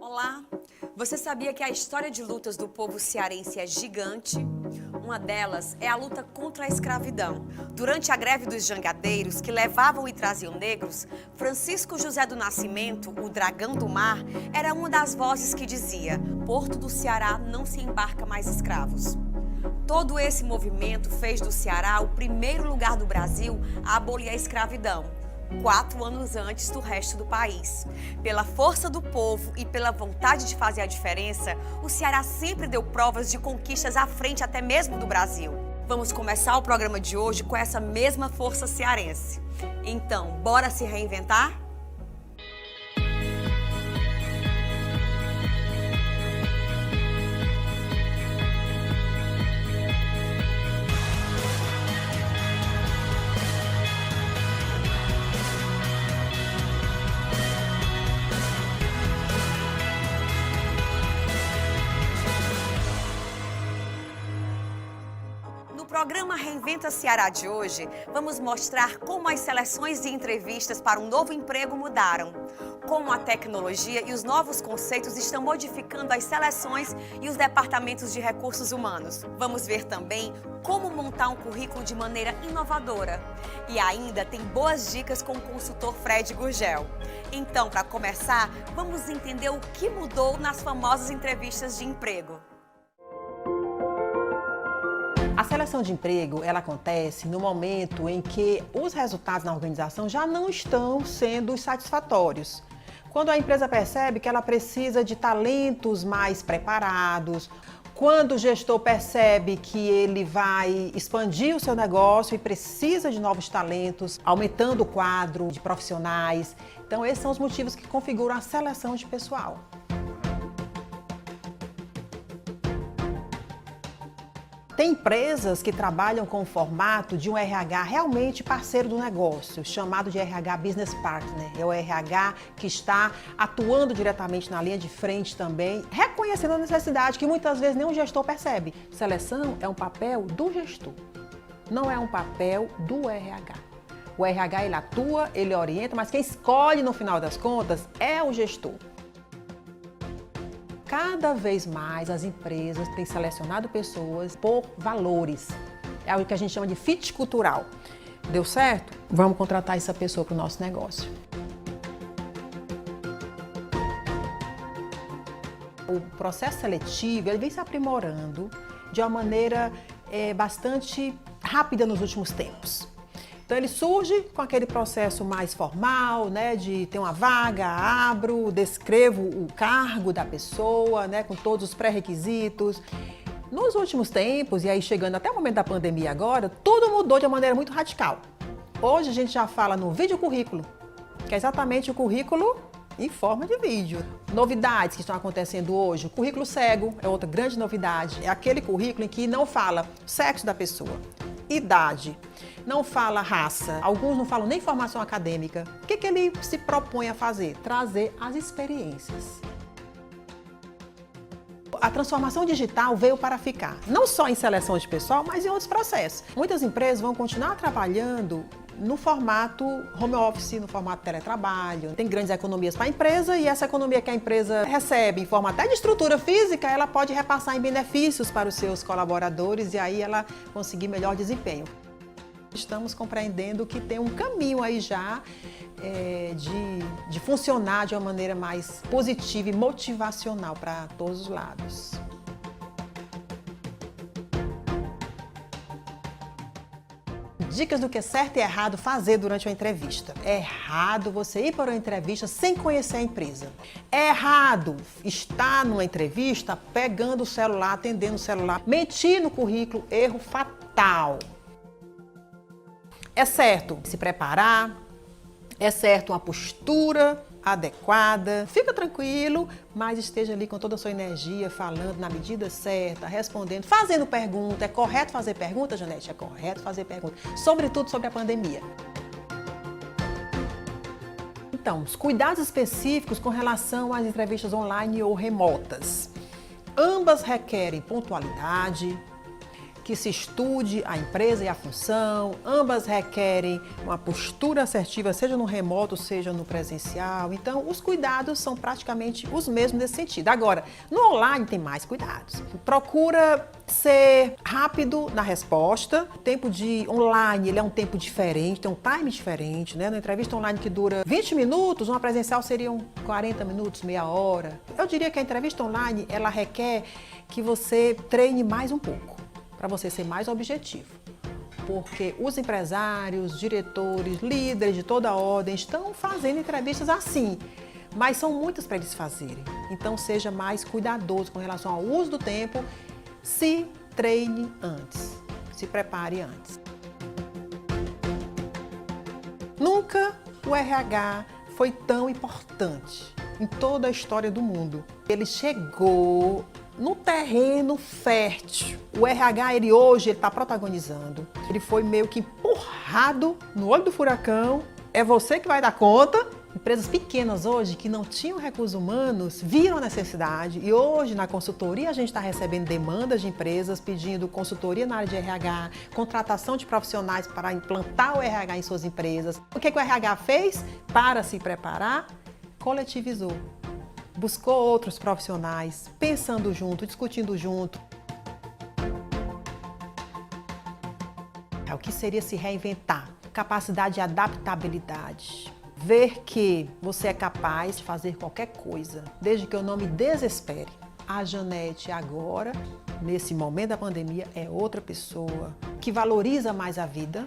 Olá! Você sabia que a história de lutas do povo cearense é gigante? Uma delas é a luta contra a escravidão. Durante a greve dos jangadeiros, que levavam e traziam negros, Francisco José do Nascimento, o Dragão do Mar, era uma das vozes que dizia: Porto do Ceará não se embarca mais escravos. Todo esse movimento fez do Ceará o primeiro lugar do Brasil a abolir a escravidão, 4 anos antes do resto do país. Pela força do povo e pela vontade de fazer a diferença, o Ceará sempre deu provas de conquistas à frente até mesmo do Brasil. Vamos começar o programa de hoje com essa mesma força cearense. Então, bora se reinventar? No programa Reinventa Ceará de hoje, vamos mostrar como as seleções e entrevistas para um novo emprego mudaram, como a tecnologia e os novos conceitos estão modificando as seleções e os departamentos de recursos humanos. Vamos ver também como montar um currículo de maneira inovadora. E ainda tem boas dicas com o consultor Fred Gurgel. Então, para começar, vamos entender o que mudou nas famosas entrevistas de emprego. A seleção de emprego, ela acontece no momento em que os resultados na organização já não estão sendo satisfatórios. Quando a empresa percebe que ela precisa de talentos mais preparados, quando o gestor percebe que ele vai expandir o seu negócio e precisa de novos talentos, aumentando o quadro de profissionais. Então, esses são os motivos que configuram a seleção de pessoal. Tem empresas que trabalham com o formato de um RH realmente parceiro do negócio, chamado de RH Business Partner. É o RH que está atuando diretamente na linha de frente também, reconhecendo a necessidade que muitas vezes nem o gestor percebe. Seleção é um papel do gestor, não é um papel do RH. O RH ele atua, ele orienta, mas quem escolhe no final das contas é o gestor. Cada vez mais as empresas têm selecionado pessoas por valores. É o que a gente chama de fit cultural. Deu certo? Vamos contratar essa pessoa para o nosso negócio. O processo seletivo ele vem se aprimorando de uma maneira bastante rápida nos últimos tempos. Então ele surge com aquele processo mais formal, né, de ter uma vaga, abro, descrevo o cargo da pessoa, né, com todos os pré-requisitos. Nos últimos tempos, e aí chegando até o momento da pandemia agora, tudo mudou de uma maneira muito radical. Hoje a gente já fala no vídeo currículo, que é exatamente o currículo em forma de vídeo. Novidades que estão acontecendo hoje, o currículo cego é outra grande novidade. É aquele currículo em que não fala o sexo da pessoa, idade, não fala raça, alguns não falam nem formação acadêmica. O que ele se propõe a fazer? Trazer as experiências. A transformação digital veio para ficar, não só em seleção de pessoal, mas em outros processos. Muitas empresas vão continuar trabalhando no formato home office, no formato teletrabalho. Tem grandes economias para a empresa e essa economia que a empresa recebe em forma até de estrutura física, ela pode repassar em benefícios para os seus colaboradores e aí ela conseguir melhor desempenho. Estamos compreendendo que tem um caminho aí já de funcionar de uma maneira mais positiva e motivacional para todos os lados. Dicas do que é certo e errado fazer durante uma entrevista. É errado você ir para uma entrevista sem conhecer a empresa. É errado estar numa entrevista pegando o celular, atendendo o celular, mentir no currículo, erro fatal. É certo se preparar, é certo uma postura adequada. Fica tranquilo, mas esteja ali com toda a sua energia, falando na medida certa, respondendo, fazendo pergunta. É correto fazer pergunta, Janete? É correto fazer pergunta, sobretudo sobre a pandemia. Então, os cuidados específicos com relação às entrevistas online ou remotas. Ambas requerem pontualidade, que se estude a empresa e a função, ambas requerem uma postura assertiva, seja no remoto, seja no presencial. Então, os cuidados são praticamente os mesmos nesse sentido. Agora, no online tem mais cuidados. Procura ser rápido na resposta. O tempo de online, ele é um tempo diferente, tem um time diferente, né? Na entrevista online que dura 20 minutos, uma presencial seriam 40 minutos, meia hora. Eu diria que a entrevista online, ela requer que você treine mais um pouco, para você ser mais objetivo. Porque os empresários, diretores, líderes de toda a ordem estão fazendo entrevistas assim, mas são muitas para eles fazerem. Então seja mais cuidadoso com relação ao uso do tempo, se treine antes, se prepare antes. Nunca o RH foi tão importante em toda a história do mundo. Ele chegou no terreno fértil. O RH, ele hoje está protagonizando. Ele foi meio que empurrado no olho do furacão. É você que vai dar conta. Empresas pequenas hoje que não tinham recursos humanos viram a necessidade e hoje na consultoria a gente está recebendo demandas de empresas pedindo consultoria na área de RH, contratação de profissionais para implantar o RH em suas empresas. O que o RH fez? Para se preparar, coletivizou. Buscou outros profissionais, pensando junto, discutindo junto. O que seria se reinventar? Capacidade de adaptabilidade. Ver que você é capaz de fazer qualquer coisa, desde que eu não me desespere. A Janete agora, nesse momento da pandemia, é outra pessoa que valoriza mais a vida,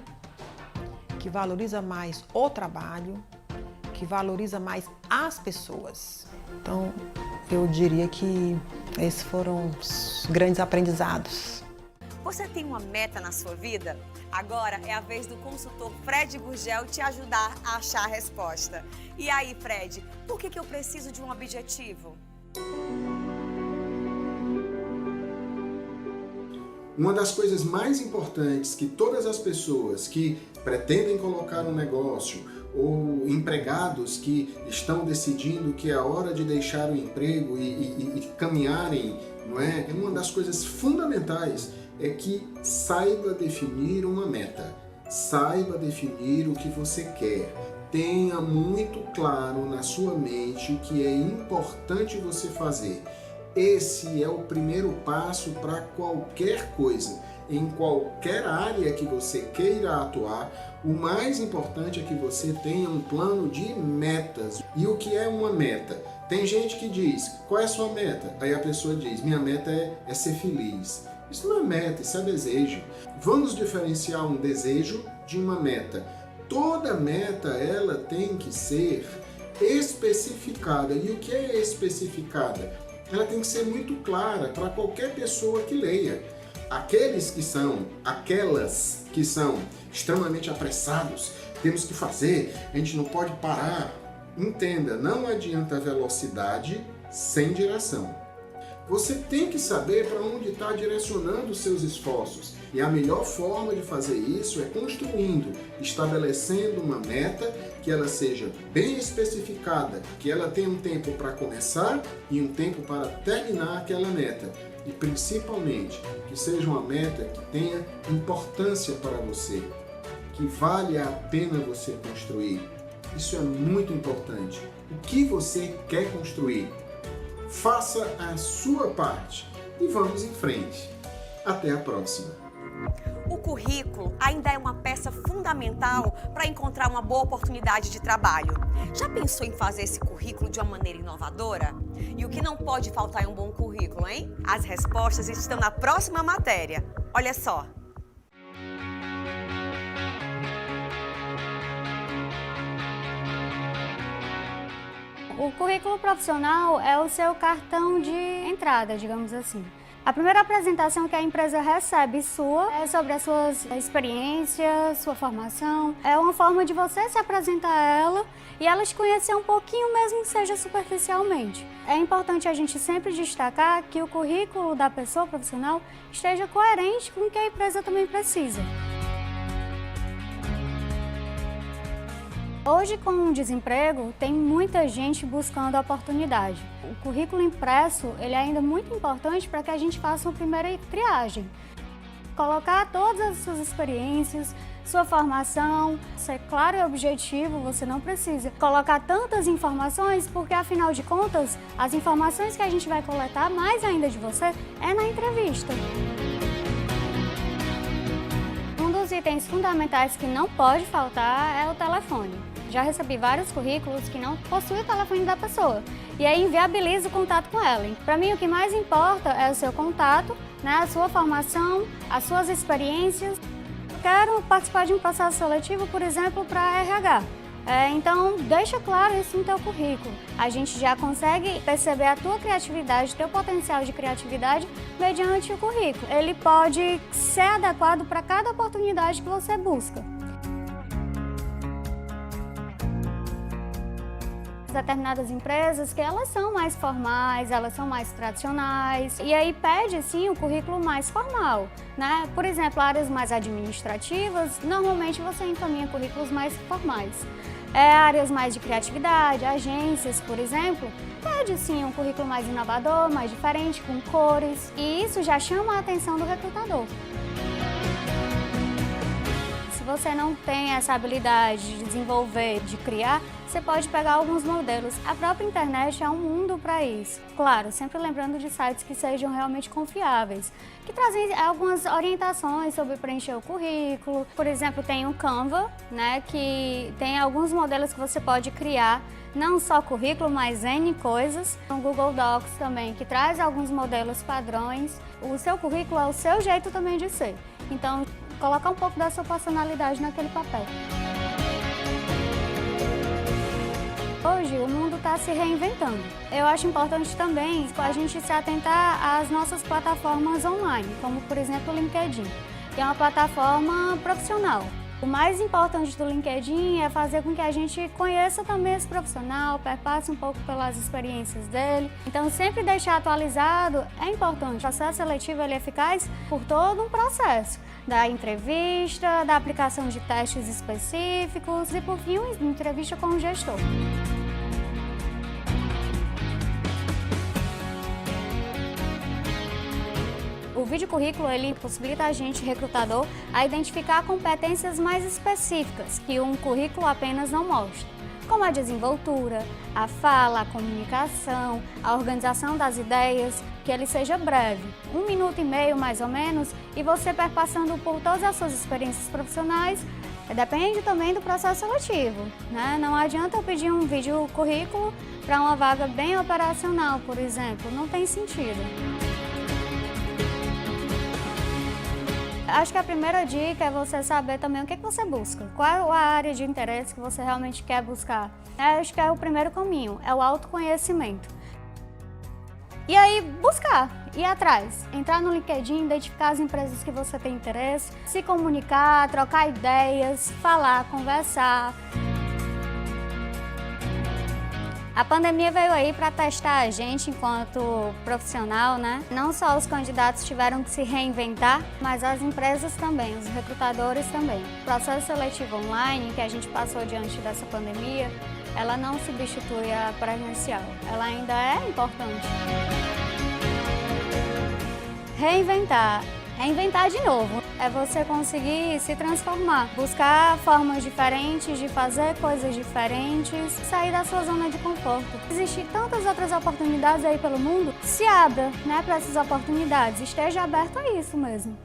que valoriza mais o trabalho, que valoriza mais as pessoas. Então, eu diria que esses foram os grandes aprendizados. Você tem uma meta na sua vida? Agora é a vez do consultor Fred Gurgel te ajudar a achar a resposta. E aí, Fred, por que eu preciso de um objetivo? Uma das coisas mais importantes que todas as pessoas que pretendem colocar um negócio ou empregados que estão decidindo que é a hora de deixar o emprego e caminharem, não é? Uma das coisas fundamentais é que saiba definir uma meta, saiba definir o que você quer. Tenha muito claro na sua mente o que é importante você fazer. Esse é o primeiro passo para qualquer coisa. Em qualquer área que você queira atuar, o mais importante é que você tenha um plano de metas. E o que é uma meta? Tem gente que diz, qual é a sua meta? Aí a pessoa diz, minha meta é ser feliz. Isso não é meta, isso é desejo. Vamos diferenciar um desejo de uma meta. Toda meta, ela tem que ser especificada. E o que é especificada? Ela tem que ser muito clara para qualquer pessoa que leia. Aquelas que são extremamente apressados, temos que fazer, a gente não pode parar. Entenda, não adianta velocidade sem direção. Você tem que saber para onde está direcionando os seus esforços. E a melhor forma de fazer isso é construindo, estabelecendo uma meta que ela seja bem especificada, que ela tenha um tempo para começar e um tempo para terminar aquela meta. E principalmente, que seja uma meta que tenha importância para você, que vale a pena você construir. Isso é muito importante. O que você quer construir? Faça a sua parte e vamos em frente. Até a próxima. O currículo ainda é uma peça fundamental para encontrar uma boa oportunidade de trabalho. Já pensou em fazer esse currículo de uma maneira inovadora? E o que não pode faltar em um bom currículo, hein? As respostas estão na próxima matéria. Olha só. O currículo profissional é o seu cartão de entrada, digamos assim. A primeira apresentação que a empresa recebe sua é sobre as suas experiências, sua formação. É uma forma de você se apresentar a ela e ela te conhecer um pouquinho, mesmo que seja superficialmente. É importante a gente sempre destacar que o currículo da pessoa profissional esteja coerente com o que a empresa também precisa. Hoje, com o desemprego, tem muita gente buscando oportunidade. O currículo impresso ele é ainda muito importante para que a gente faça uma primeira triagem. colocar todas as suas experiências, sua formação, ser claro e objetivo. Você não precisa colocar tantas informações, porque afinal de contas, as informações que a gente vai coletar, mais ainda de você, é na entrevista. Um dos itens fundamentais que não pode faltar é o telefone. Já recebi vários currículos que não possuem o telefone da pessoa, e aí inviabiliza o contato com ela. Para mim, o que mais importa é o seu contato, né, a sua formação, as suas experiências. Quero participar de um processo seletivo, por exemplo, para RH. Então, deixa claro isso no teu currículo. A gente já consegue perceber a tua criatividade, teu potencial de criatividade mediante o currículo. Ele pode ser adequado para cada oportunidade que você busca. Determinadas empresas que elas são mais formais, elas são mais tradicionais, e aí pede sim o currículo mais formal, né? Por exemplo, áreas mais administrativas, normalmente você encaminha currículos mais formais. Áreas mais de criatividade, agências, por exemplo, pede sim um currículo mais inovador, mais diferente, com cores, e isso já chama a atenção do recrutador. Se você não tem essa habilidade de desenvolver, de criar, você pode pegar alguns modelos. A própria internet é um mundo para isso. Claro, sempre lembrando de sites que sejam realmente confiáveis, que trazem algumas orientações sobre preencher o currículo. Por exemplo, tem o Canva, né, que tem alguns modelos que você pode criar, não só currículo, mas N coisas. O Google Docs também, que traz alguns modelos padrões. O seu currículo é o seu jeito também de ser. Então, colocar um pouco da sua personalidade naquele papel. Hoje o mundo está se reinventando. Eu acho importante também a gente se atentar às nossas plataformas online, como por exemplo o LinkedIn, que é uma plataforma profissional. O mais importante do LinkedIn é fazer com que a gente conheça também esse profissional, perpasse um pouco pelas experiências dele. Então, sempre deixar atualizado é importante. O processo seletivo ele é eficaz por todo um processo, da entrevista, da aplicação de testes específicos e, por fim, uma entrevista com o gestor. O vídeo currículo ele possibilita a gente, recrutador, a identificar competências mais específicas que um currículo apenas não mostra, como a desenvoltura, a fala, a comunicação, a organização das ideias, que ele seja breve, 1 minuto e meio mais ou menos, e você perpassando por todas as suas experiências profissionais. Depende também do processo seletivo, né? Não adianta eu pedir um vídeo currículo para uma vaga bem operacional, por exemplo, não tem sentido. Acho que a primeira dica é você saber também o que você busca, qual a área de interesse que você realmente quer buscar. Acho que é o primeiro caminho, é o autoconhecimento. E aí, buscar, ir atrás, entrar no LinkedIn, identificar as empresas que você tem interesse, se comunicar, trocar ideias, falar, conversar. A pandemia veio aí para testar a gente enquanto profissional, né? Não só os candidatos tiveram que se reinventar, mas as empresas também, os recrutadores também. O processo seletivo online que a gente passou diante dessa pandemia, ela não substitui a presencial, ela ainda é importante. Reinventar. É inventar de novo, é você conseguir se transformar, buscar formas diferentes de fazer coisas diferentes, sair da sua zona de conforto. Existem tantas outras oportunidades aí pelo mundo, se abra, né, para essas oportunidades, esteja aberto a isso mesmo.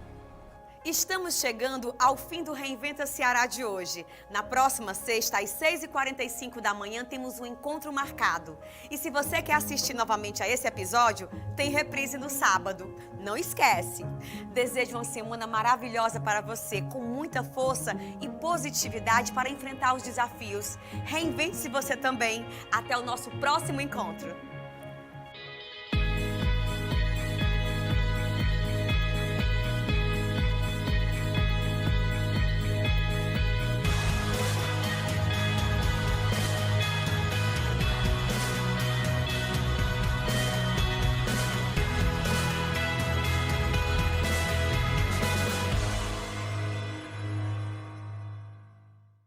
Estamos chegando ao fim do Reinventa Ceará de hoje. Na próxima sexta, às 6h45 da manhã, temos um encontro marcado. E se você quer assistir novamente a esse episódio, tem reprise no sábado. Não esquece! Desejo uma semana maravilhosa para você, com muita força e positividade para enfrentar os desafios. Reinvente-se você também. Até o nosso próximo encontro.